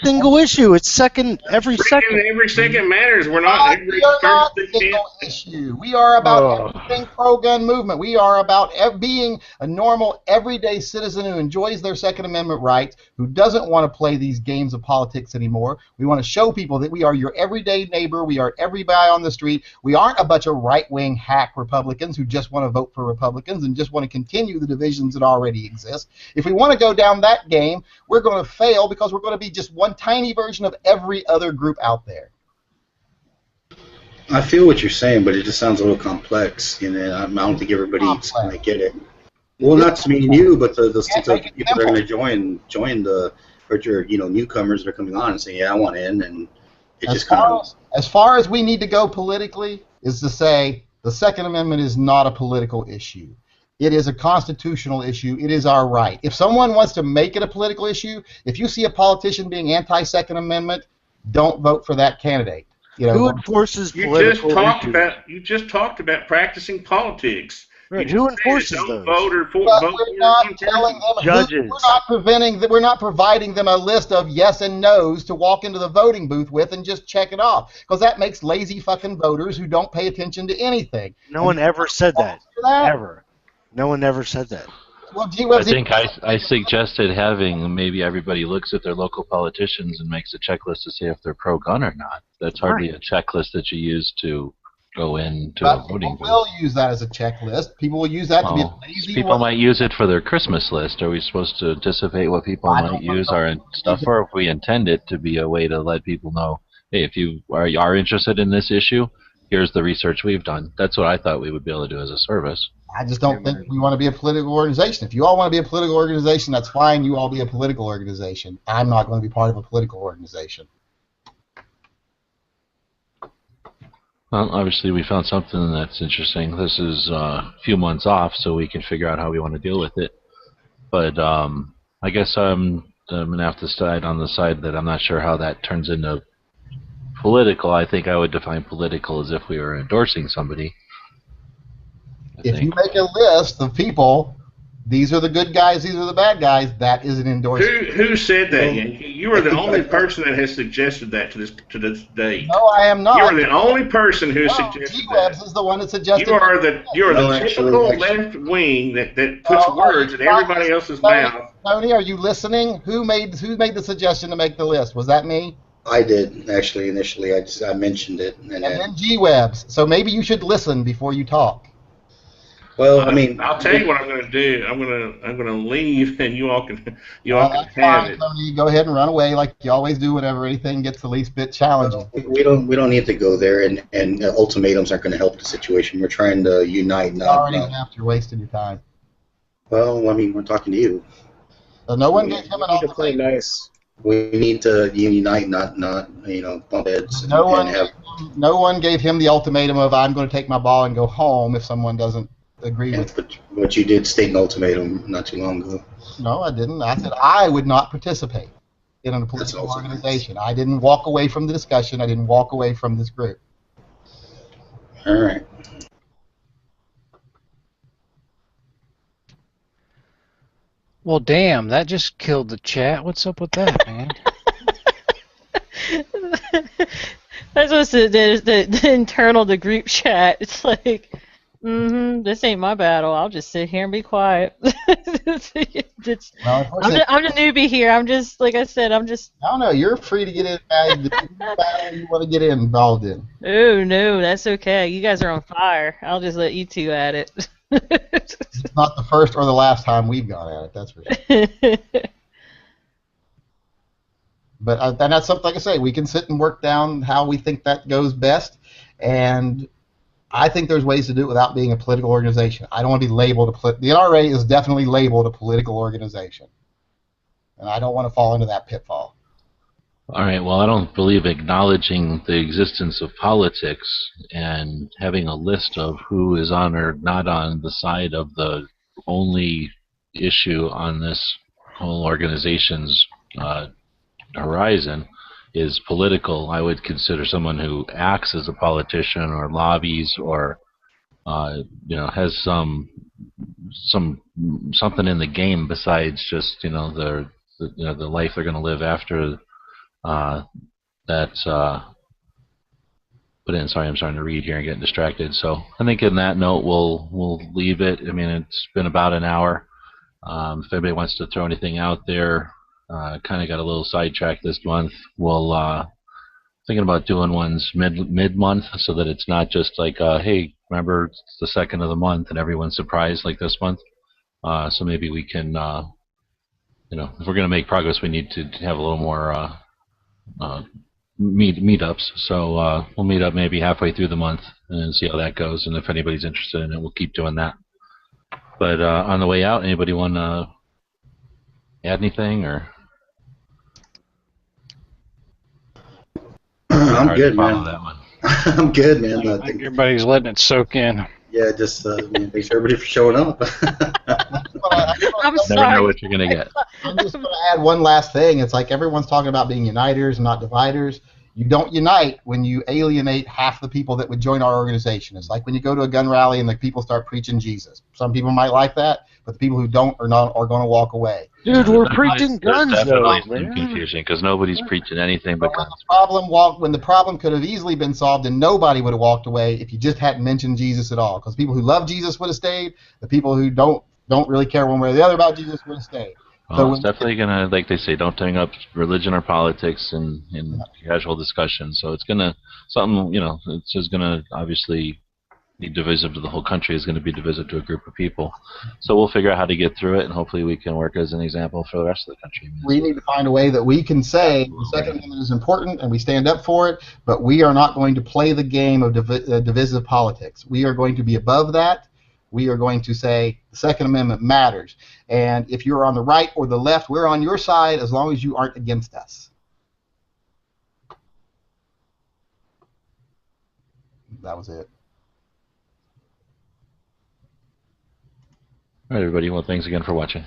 G: single issue. It's every second.
H: Every Second Matters. We're not every
B: not single issue. We are about everything pro-gun movement. We are about being a normal, everyday citizen who enjoys their Second Amendment rights, who doesn't want to play these games of politics anymore. We want to show people that we are your everyday neighbor. We are everybody on the street. We aren't a bunch of right-wing hack Republicans who just want to vote for Republicans and just want to continue the divisions that already exist. If we want to go down that game, we're going to fail because we're going to be just one tiny version of every other group out there.
C: I feel what you're saying, but it just sounds a little complex. I don't think everybody's going to get it. Well, not to mean you, but the people that are going to join the newcomers that are coming on and saying, yeah, I want in, and it just kind of.
B: As far as we need to go politically is to say the Second Amendment is not a political issue. It is a constitutional issue. It is our right. If someone wants to make it a political issue, if you see a politician being anti-Second Amendment, don't vote for that candidate.
G: Who enforces political issues?
H: You just talked about practicing politics.
G: Right. Who enforces those?
B: We're not telling them.
G: Judges.
B: We're not providing them a list of yes and no's to walk into the voting booth with and just check it off, because that makes lazy fucking voters who don't pay attention to anything.
G: No one ever said that. Ever. No one ever said that.
B: Well,
A: I think I suggested having maybe everybody looks at their local politicians and makes a checklist to see if they're pro-gun or not. That's hardly a checklist that you use to go into a voting booth.
B: People will use that as a checklist. People will use that to be lazy.
A: People might use it for their Christmas list. Are we supposed to anticipate what people might use our stuff for? If we intend it to be a way to let people know, hey, if you are interested in this issue, here's the research we've done. That's what I thought we would be able to do as a service.
B: I just don't think we want to be a political organization. If you all want to be a political organization, that's fine. You all be a political organization. I'm not going to be part of a political organization.
A: Well, obviously we found something that's interesting. This is a few months off, so we can figure out how we want to deal with it. But I guess I'm going to have to decide on the side that I'm not sure how that turns into political. I think I would define political as if we were endorsing somebody.
B: If you make a list of people, these are the good guys, these are the bad guys, that is an endorsement.
H: Who said that, Yankee? You are the only person that has suggested that to this date.
B: No, I am not.
H: You are the only person who suggested
B: G-Webs is the one that suggested
H: you are the typical left wing that puts words in everybody else's mouth.
B: Tony, are you listening? Who made the suggestion to make the list? Was that me?
C: I did, actually, initially. I mentioned it. And
B: then G-Webs. So maybe you should listen before you talk.
C: Well, I mean,
H: I'll tell you what I'm going to do. I'm going to leave, and you all can have
B: fine,
H: it.
B: Tony, go ahead and run away like you always do whenever anything gets the least bit challenging.
C: We don't need to go there, and ultimatums aren't going to help the situation. We're trying to unite.
B: After you're wasting your time.
C: Well, I mean, we're talking to you.
B: No one gave him an
D: We need to play
B: ultimatum.
D: nice.
C: We need to unite, not bump heads
B: No
C: and
B: one,
C: have.
B: no one gave him the ultimatum of I'm going to take my ball and go home if someone doesn't agree with it.
C: But you did state an ultimatum not too long ago.
B: No, I didn't. I said I would not participate in a political organization. I didn't walk away from the discussion. I didn't walk away from this group.
C: All right.
E: Well, damn, that just killed the chat. What's up with that, man?
F: That's what's the internal, the group chat. It's like, this ain't my battle. I'll just sit here and be quiet. It's,
B: Well,
F: I'm the newbie here. I'm just, like I said, I'm just.
B: I don't know. You're free to get in the battle you want to get involved in.
F: Oh no, that's okay. You guys are on fire. I'll just let you two at it.
B: It's not the first or the last time we've gone at it. That's for sure. But and that's something, like I say, we can sit and work down how we think that goes best. And I think there's ways to do it without being a political organization. I don't want to be labeled the NRA is definitely labeled a political organization, and I don't want to fall into that pitfall.
A: All right, well, I don't believe acknowledging the existence of politics and having a list of who is on or not on the side of the only issue on this whole organization's horizon is political. I would consider someone who acts as a politician or lobbies or has something in the game besides just the life they're going to live after that. But sorry, I'm starting to read here and getting distracted. So I think in that note we'll leave it. I mean, it's been about an hour. If anybody wants to throw anything out there, kind of got a little sidetracked this month. We'll thinking about doing ones mid-month so that it's not just like, hey, remember it's the second of the month and everyone's surprised like this month. So maybe we can, if we're going to make progress, we need to have a little more meetups. So we'll meet up maybe halfway through the month and see how that goes. And if anybody's interested in it, we'll keep doing that. But on the way out, anybody want to add anything or?
C: I'm good, man.
A: That one.
C: I'm good, man.
E: I think everybody's letting it soak in.
C: Yeah, just thanks everybody for showing up.
F: I'm
A: Never
F: sorry.
A: know what you're going to get.
B: I'm just going to add one last thing. It's like everyone's talking about being uniters, not dividers. You don't unite when you alienate half the people that would join our organization. It's like when you go to a gun rally and the people start preaching Jesus. Some people might like that, but the people who don't are going to walk away.
G: Dude, we're preaching guns, though,
A: Definitely
G: man.
A: confusing because nobody's preaching anything but guns.
B: When the problem could have easily been solved and nobody would have walked away if you just hadn't mentioned Jesus at all. Because people who love Jesus would have stayed. The people who don't really care one way or the other about Jesus would have stayed.
A: Well, it's definitely gonna, like they say, don't bring up religion or politics in casual discussion. So it's gonna it's just gonna obviously be divisive to the whole country. Is going to be divisive to a group of people. So we'll figure out how to get through it, and hopefully we can work as an example for the rest of the country.
B: We need to find a way that we can say the Second Amendment is important and we stand up for it, but we are not going to play the game of divisive politics. We are going to be above that. We are going to say the Second Amendment matters. And if you're on the right or the left, we're on your side as long as you aren't against us. That was it.
A: All right, everybody. Well, thanks again for watching.